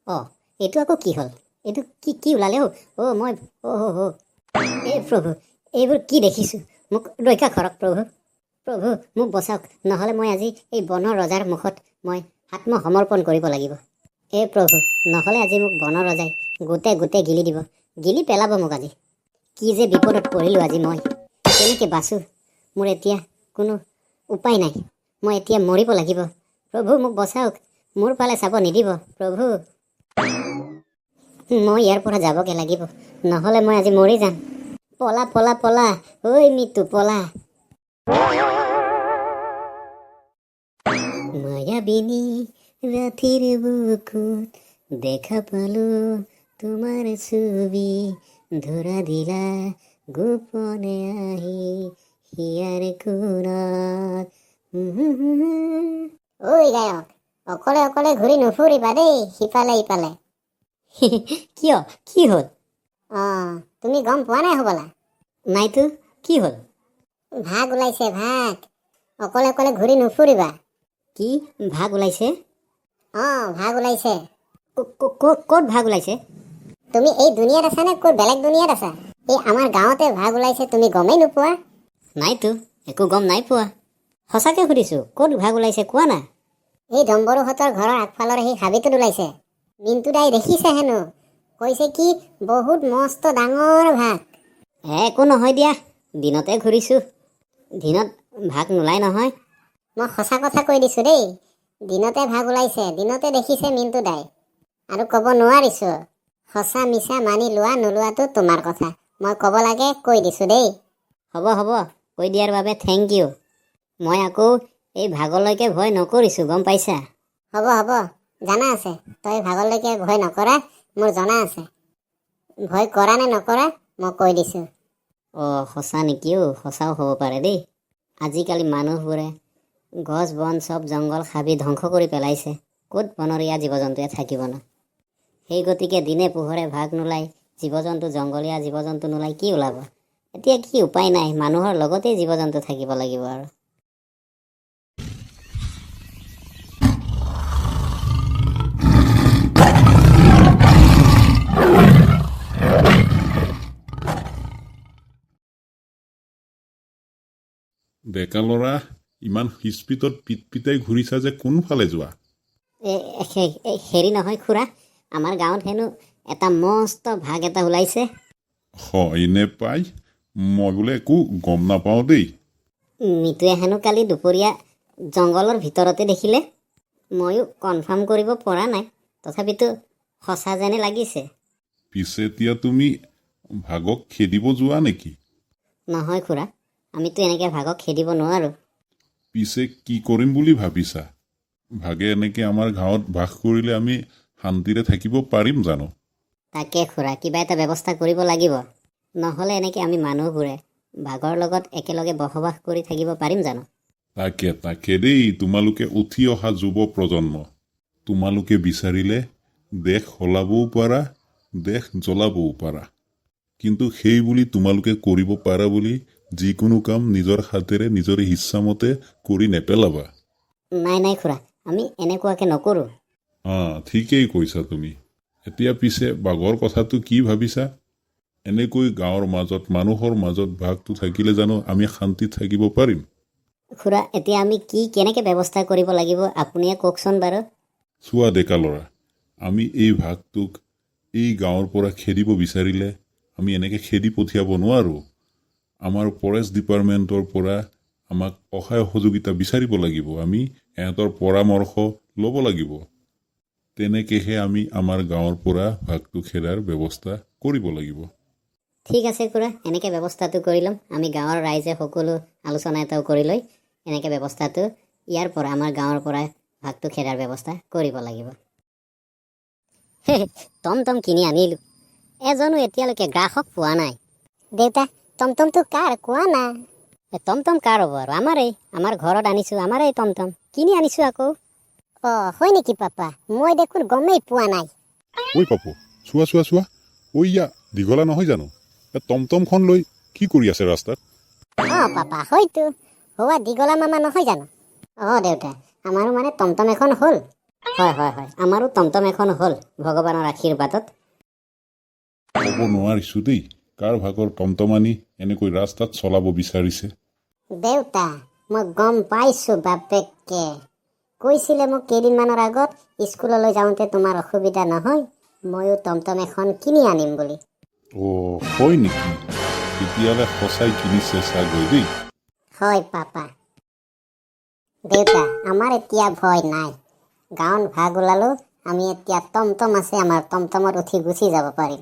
অঁ, এইটো আকৌ কি হ'ল? এইটো কি কি ওলালে? মই এই প্ৰভু, এইবোৰ কি দেখিছোঁ? মোক ৰক্ষা কৰক প্ৰভু। প্ৰভু মোক বচাওক, নহ'লে মই আজি এই বনৰ ৰজাৰ মুখত মই আত্মসমৰ্পণ কৰিব লাগিব। এই প্ৰভু, নহ'লে আজি মোক বনৰ ৰজাই গোটে গিলি দিব, গিলি পেলাব মোক আজি। কি যে বিপদত পৰিলোঁ আজি মই। কেনেকৈ বাচোঁ? মোৰ এতিয়া কোনো উপায় নাই, মই এতিয়া মৰিব লাগিব। প্ৰভু মোক বচাওক, মোৰ ফালে চাব নিদিব প্ৰভু। মই ইয়াৰ পৰা যাবগৈ লাগিব, নহ'লে মই আজি মৰি যাম। পলা পলা পলা, ঐ মৃত্যু পলা। মায়াবিনী ৰাতিৰ বুকুত দেখা পালো তোমাৰ ছবি, ধৰা দিলা গোপনে আহি হিয়াৰ কোণত। ঐ গায়ক, অকলে অকলে ঘূৰি নুফুৰিবা দেই সিফালে ইফালে। কিয়, কি হ'ল? অঁ, তুমি গম পোৱা নাই হ'বলা? নাইতো, কি হ'ল? ভাগ ওলাইছে ভাগ, অকলে অকলে ঘূৰি নুফুৰিবা। কি ভাগ ওলাইছে? অঁ, ভাগ ওলাইছে। ক'ত ভাগ ওলাইছে? তুমি এই দুনিয়াত আছা নে ক'ত বেলেগ দুনিয়াত আছা? এই আমাৰ গাঁৱতে ভাগ ওলাইছে, তুমি গমেই নোপোৱা? নাইতো, একো গম নাই পোৱা। সঁচাকে সুধিছোঁ, ক'ত ভাগ ওলাইছে কোৱা না। এই ডম্বৰুহঁতৰ ঘৰৰ আগফালৰ সেই হাবিটোত ওলাইছে। মিণ্টু দাই দেখিছে হেনো, কৈছে কি বহুত মস্ত ডাঙৰ ভাগ। একো নহয় দিয়া, দিনতে ঘূৰিছোঁ, দিনত ভাগ নোলাই নহয়। মই সঁচা কথা কৈ দিছোঁ দেই, দিনতে ভাগ ওলাইছে, দিনতে দেখিছে মিণ্টু দাই। আৰু ক'ব নোৱাৰিছোঁ, সঁচা মিছা মানি লোৱা নোলোৱাটো তোমাৰ কথা, মই ক'ব লাগে কৈ দিছোঁ দেই। হ'ব হ'ব, কৈ দিয়াৰ বাবে থেংক ইউ। মই আকৌ এই ভাগলৈকে ভয় নকৰিছোঁ, গম পাইছা? হ'ব হ'ব, জানা আছে, তই ভাগলৈকে ভয় নকৰা মোৰ জনা আছে। ভয় কৰা নে নকৰা মই কৈ দিছোঁ। অঁ, সঁচা নেকি? সঁচাও হ'ব পাৰে দেই। আজিকালি মানুহবোৰে গছ বন চব জংঘল হাবি ধ্বংস কৰি পেলাইছে, ক'ত বনৰীয়া জীৱ জন্তুৱে থাকিব ন। সেই গতিকে দিনে পোহৰে ভাগ নোলাই, জীৱ জন্তু জংঘলীয়া জীৱ জন্তু নোলাই কি ওলাব? এতিয়া কি উপায় নাই, মানুহৰ লগতেই জীৱ জন্তু থাকিব লাগিব আৰু। ডেকা ল'ৰা, ইমান স্পীডত পিটপিটাই ঘূৰিছা যে কোনফালে যোৱা? হেৰি নহয় খুৰা, আমাৰ গাঁৱত হেনো এটা মস্ত ভাগ এটা ওলাইছে। হয়নে পাই? মই বোলে একো গম নাপাওঁ দেই। মিতুৱে হেনো কালি দুপৰীয়া জংঘলৰ ভিতৰতে দেখিলে। ময়ো কনফাৰ্ম কৰিব পৰা নাই, তথাপিতো সঁচা যেনে লাগিছে। পিছে এতিয়া তুমি ভাগক খেদিব যোৱা নেকি? নহয় খুৰা, আমিতো এনেকৈ ভাগক খেদিব নোৱাৰোঁ। পিছে কি কৰিম বুলি ভাবিছা? ভাগে এনেকে আমাৰ গাঁৱত বাস কৰিলে আমি শান্তিৰে থাকিব পাৰিম জানো? তাকে খুৰা, কিবা এটা ব্যৱস্থা কৰিব লাগিব, নহ'লে এনেকৈ আমি মানুহবোৰে ভাগৰ লগত একেলগে বসবাস কৰি থাকিব পাৰিম জানো? তাকে দেই, তোমালোকে উঠি অহা যুৱ প্ৰজন্ম, তোমালোকে বিচাৰিলে দেশ সলাবও পাৰা, দেশ জ্বলাবও পাৰা, কিন্তু সেই বুলি তোমালোকে কৰিব পাৰা বুলি যিকোনো কাম নিজৰ হাতেৰে নিজৰ ইচ্ছামতে কৰি নেপেলাবা। নাই খুৰা, আমি এনেকুৱাকে নকৰোঁ। ঠিকেই কৈছা তুমি। এতিয়া পিছে বাঘৰ কথাটো কি ভাবিছা? এনেকৈ গাঁৱৰ মাজত মানুহৰ মাজত ভাগটো থাকিলে জানো আমি শান্তিত থাকিব পাৰিম? খুৰা, এতিয়া আমি কেনেকৈ ব্যৱস্থা কৰিব লাগিব আপুনিয়ে কওকচোন বাৰু। চোৱা ডেকা ল'ৰা, আমি এই ভাগটোক এই গাঁৱৰ পৰা খেদিব বিচাৰিলে আমি এনেকৈ খেদি পঠিয়াব নোৱাৰোঁ। আমাৰ ফৰেষ্ট ডিপাৰ্টমেণ্টৰ পৰা আমাক সহায় সহযোগিতা বিচাৰিব লাগিব, আমি ইহঁতৰ পৰামৰ্শ ল'ব লাগিব। তেনেকৈহে আমি আমাৰ গাঁৱৰ পৰা ভাগটো খেদাৰ ব্যৱস্থা কৰিব লাগিব। ঠিক আছে খুৰা, এনেকৈ ব্যৱস্থাটো কৰি ল'ম। আমি গাঁৱৰ ৰাইজে সকলো আলোচনা এটাও কৰি লৈ এনেকৈ ব্যৱস্থাটো ইয়াৰ পৰা আমাৰ গাঁৱৰ পৰা ভাগটো খেদাৰ ব্যৱস্থা কৰিব লাগিব। টমটম কিনি আনিলোঁ, এজনো এতিয়ালৈকে গ্ৰাহক পোৱা নাই। দেউতা, টমটমটো কাৰ কোৱা না? টমটম কাৰ হ'ব আৰু? আমাৰ ঘৰত আনিছোঁ, আমাৰেই টমটম, কিনি আনিছোঁ আকৌ। অঁ, হয় নেকি পাপা? মই দেখোন গমেই পোৱা নাই। ঐ পাপু, চোৱা, ইয়া দীঘলা নহয় জানো? টমটমখন লৈ কি কৰি আছে ৰাস্তাত? অঁ পাপা, হয়তো হোৱা দীঘলা মামা নহয় জানো? অঁ দেউতা, আমাৰো টমটম এখন হ'ল। হয় হয় হয়, আমাৰো টমটম এখন হ'ল ভগৱানৰ আশীৰ্বাদত। ক'ব নোৱাৰিছোঁ দেই, কাৰ ভাগৰ টমটমানি এনেকৈ ৰাস্তাত চলাব বিচাৰিছে। দেউতা, মই গম পাইছোঁ বাপেকে কৈছিলে মোক কেইদিনমানৰ আগত, স্কুললৈ যাওঁতে তোমাৰ অসুবিধা নহয়, ময়ো টমটম এখন কিনি আনিম বুলি। অ' হয় নেকি? তেতিয়াহ'লে সঁচাই কিনিছে চাগৈ দেই। হয় পাপা। দেউতা, আমাৰ এতিয়া ভয় নাই। গাঁৱত ভাগ ওলালো, আমি এতিয়া টমটম আছে, আমাৰ টমটমত উঠি গুচি যাব পাৰিম।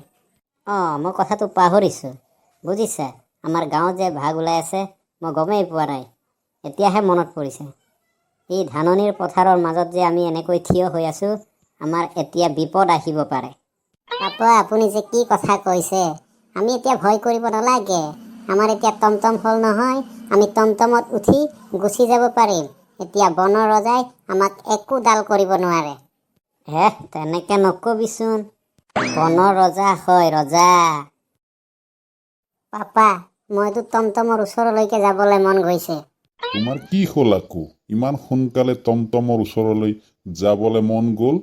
মই কথাটো পাহৰিছোঁ, বুজিছা। আমাৰ গাঁৱত যে ভাগ ওলাই আছে, মই গমেই পোৱা নাই, এতিয়াহে মনত পৰিছে। এই ধাননিৰ পথাৰৰ মাজত যে আমি এনেকৈ থিয় হৈ আছোঁ, আমাৰ এতিয়া বিপদ আহিব পাৰে। পাপা, আপুনি যে কি কথা কৈছে, আমি এতিয়া ভয় কৰিব নালাগে। আমাৰ এতিয়া টমটম হ'ল নহয়, আমি টমটমত উঠি গুচি যাব পাৰিম। এতিয়া বনৰ ৰজাই আমাক একোডাল কৰিব নোৱাৰে। তেনেকে নকবিচোন, বনৰ ৰজা হয় ৰজা। পাপা, মইতো টমটমৰ ওচৰলৈকে যাবলৈ মন গৈছে। তোমাৰ কি হ'ল আকৌ? ইমান সোনকালে টমটমৰ ওচৰলৈ যাবলৈ মন গ'ল?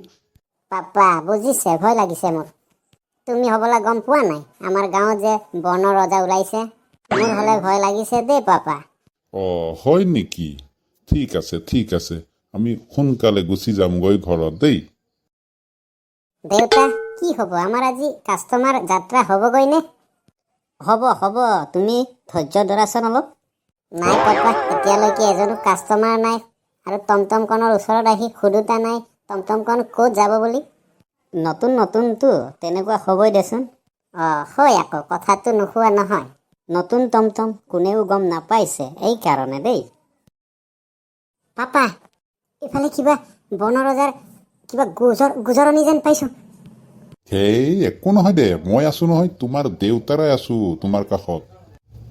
পাপা বুজিছে, ভয় লাগিছে মোৰ। তুমি হ'বলা গম পোৱা নাই, আমাৰ গাঁৱত যে বনৰ ৰজা ওলাইছে। মোৰ হ'লে ভয় লাগিছে দেই পাপা। হয় নেকি? ঠিক আছে ঠিক আছে, আমি সোনকালে গুচি যামগৈ ঘৰত দেই। দেউতা, কি হ'ব, আমাৰ আজি কাষ্টমাৰ যাত্ৰা হ'বগৈ নে? হ'ব হ'ব, তুমি ধৈৰ্য ধৰাচোন অলপ। নাই পাপা, এতিয়ালৈকে এজনো কাষ্টমাৰ নাই, আৰু টমটমখনৰ ওচৰত আহি সোধোতা নাই টমটমখন ক'ত যাব বুলি। নতুনতো তেনেকুৱা হ'বই দেচোন। হয় আকৌ, কথাটো নোহোৱা নহয়। নতুন টমটম কোনেও গম নাপাইছে, এই কাৰণে দেই। পাপা, এইফালে কিবা বনৰ ৰজাৰ কিবা গুজৰণি যেন পাইছোঁ। হেই, একো নহয় দে, মই আছো নহয়, তোমাৰ দেউতাৰাই আছো তোমাৰ কাষত।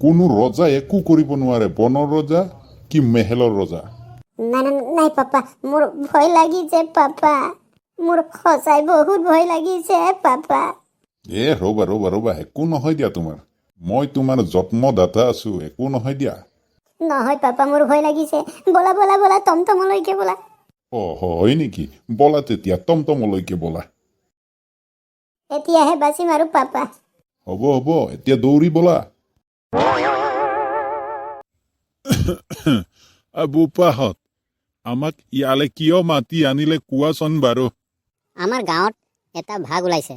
কোনো ৰজা একো কৰিব নোৱাৰে, বনৰ ৰজা কি মেহেলৰ ৰজা। নাই পাপা, মোৰ ভয় লাগিছে পাপা, মোৰ সঁচাই বহুত ভয় লাগিছে পাপা। ৰবা, একো নহয় দিয়া তোমাৰ। মই তোমাৰ যত্নদাতা আছো, একো নহয় দিয়া। নহয় পাপা, মোৰ ভয় লাগিছে। বলা টমটমলৈকে বলা। হয় নেকি? বলা তেতিয়া, টমটমলৈকে বলা। এতিয়াহে বাচিম আৰু পাপা। হ'ব, এতিয়া দৌৰি বলা। বোপাহঁত, আমাক ইয়ালে কিয় মাতি আনিলে কোৱাচোন বাৰু। আমাৰ গাঁৱত এটা ভাগ ওলাইছে।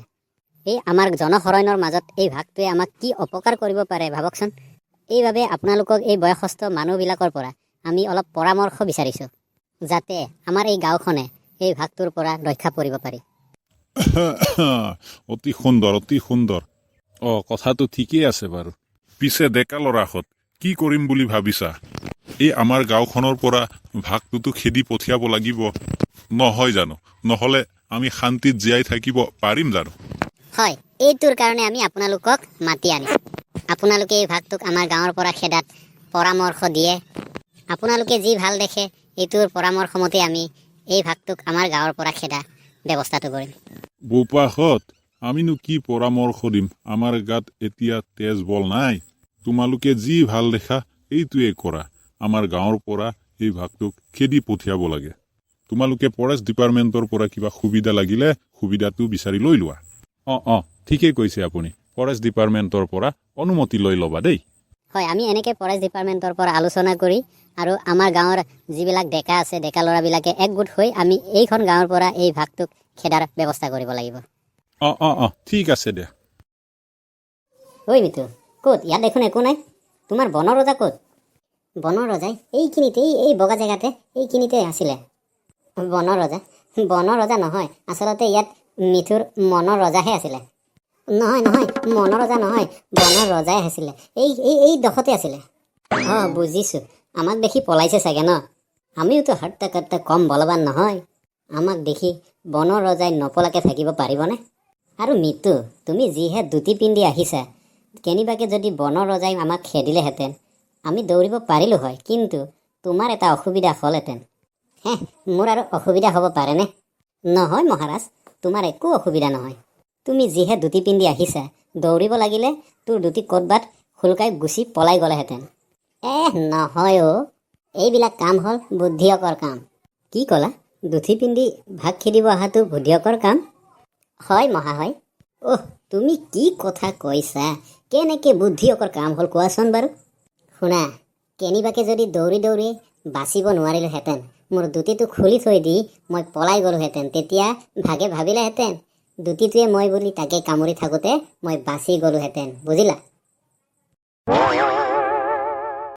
এই আমাৰ জনসৰণ্যৰ মাজত এই ভাগটোৱে আমাক কি অপকাৰ কৰিব পাৰে ভাবকচোন। এইবাবে আপোনালোকক, এই বয়সস্থ মানুহবিলাকৰ পৰা আমি অলপ পৰামৰ্শ বিচাৰিছোঁ, যাতে আমাৰ এই গাঁওখনে এই ভাগটোৰ পৰা ৰক্ষা পৰিব পাৰি। অতি সুন্দৰ। কথাটো ঠিকেই আছে বাৰু। পিছে ডেকা ল'ৰাহঁত, কি কৰিম বুলি ভাবিছা? এই আমাৰ গাঁওখনৰ পৰা ভাগটোতো খেদি পঠিয়াব লাগিব, নহয় জানো? নহ'লে আমি শান্তিত জীয়াই থাকিব পাৰিম জানো? হয়, এইটোৰ কাৰণে আমি আপোনালোকক মাতি আনিছোঁ। আপোনালোকে এই ভাগটোক আমাৰ গাঁৱৰ পৰা খেদাত পৰামৰ্শ দিয়ে। আপোনালোকে যি ভাল দেখে, এইটোৰ পৰামৰ্শ মতে আমি এই ভাগটোক আমাৰ গাঁৱৰ পৰা খেদা ব্যৱস্থাটো কৰিম। বোপাহঁত, আমিনো কি পৰামৰ্শ দিম? আমাৰ গাত এতিয়া তেজ বল নাই। তোমালোকে যি ভাল দেখা এইটোৱে কৰা। আমাৰ গাঁৱৰ পৰা এই ভাগটোক খেদি পঠিয়াব লাগে। তোমালোকে ফৰেষ্ট ডিপাৰ্টমেণ্টৰ পৰা কিবা সুবিধা লাগিলে সুবিধাটো বিচাৰি লৈ লোৱা। ঠিকেই কৈছে আপুনি। ফৰেষ্ট ডিপাৰ্টমেণ্টৰ পৰা অনুমতি লৈ ল'বা দেই। হয়, আমি এনেকৈ ফৰেষ্ট ডিপাৰ্টমেণ্টৰ পৰা আলোচনা কৰি, আৰু আমাৰ গাঁৱৰ যিবিলাক ডেকা আছে, ডেকা ল'ৰাবিলাকে একগোট হৈ আমি এইখন গাঁৱৰ পৰা এই ভাগটোক খেদাৰ ব্যৱস্থা কৰিব লাগিব। ঠিক আছে দিয়া। ঐ মিতু, ক'ত? ইয়াত দেখোন একো নাই। তোমাৰ বনৰ ৰজা ক'ত? বনৰ ৰজাই এইখিনিতে, এই বগা জেগাতে, এইখিনিতে আছিলে। বনৰ ৰজা নহয়, আচলতে ইয়াত মিথুৰ মনৰ ৰজাহে আছিলে। নহয়, মনৰ ৰজা নহয়, বনৰ ৰজাই আছিলে। এই ডখতে আছিলে। বুজিছোঁ। আমাক দেখি পলাইছে চাগে ন? আমিওতো হট্টা কম বলৱান নহয়। আমাক দেখি বনৰ ৰজাই নপলাকে থাকিব পাৰিবনে? আৰু মিতু, তুমি যিহে দুটি পিন্ধি আহিছা, কেনিবাকে যদি বনৰ ৰজাই আমাক খেদিলেহেঁতেন আমি দৌৰিব পাৰিলোঁ হয়, কিন্তু তোমাৰ এটা অসুবিধা হ'লহেঁতেন। মোৰ আৰু অসুবিধা হ'ব পাৰেনে? নহয় মহাৰাজ, তোমাৰ একো অসুবিধা নহয়। তুমি যিহে দুটি পিন্ধি আহিছা, দৌৰিব লাগিলে তোৰ দুটি ক'ৰবাত খুলকাই গুচি পলাই গ'লেহেঁতেন। নহয় এইবিলাক কাম হ'ল বুদ্ধিয়কৰ কাম। কি ক'লা? ধুতি পিন্ধি ভাগ খেদিব অহাটো বুদ্ধিয়কৰ কাম হয় মহাশয় অহ তুমি কি কথা কৈছা কেনেকে বুদ্ধিয়কৰ কাম হ'ল কোৱাচোন বাৰু শুনা কেনিবাকে যদি দৌৰি দৌৰি বাচিব নোৱাৰিলোহেঁতেন মোৰ ধুতিটো খুলি থৈ দি মই পলাই গ'লোহেঁতেন তেতিয়া ভাগে ভাবিলেহেঁতেন ধুতিটোৱে মই বুলি তাকে কামুৰি থাকোঁতে মই বাচি গ'লোহেঁতেন বুজিলা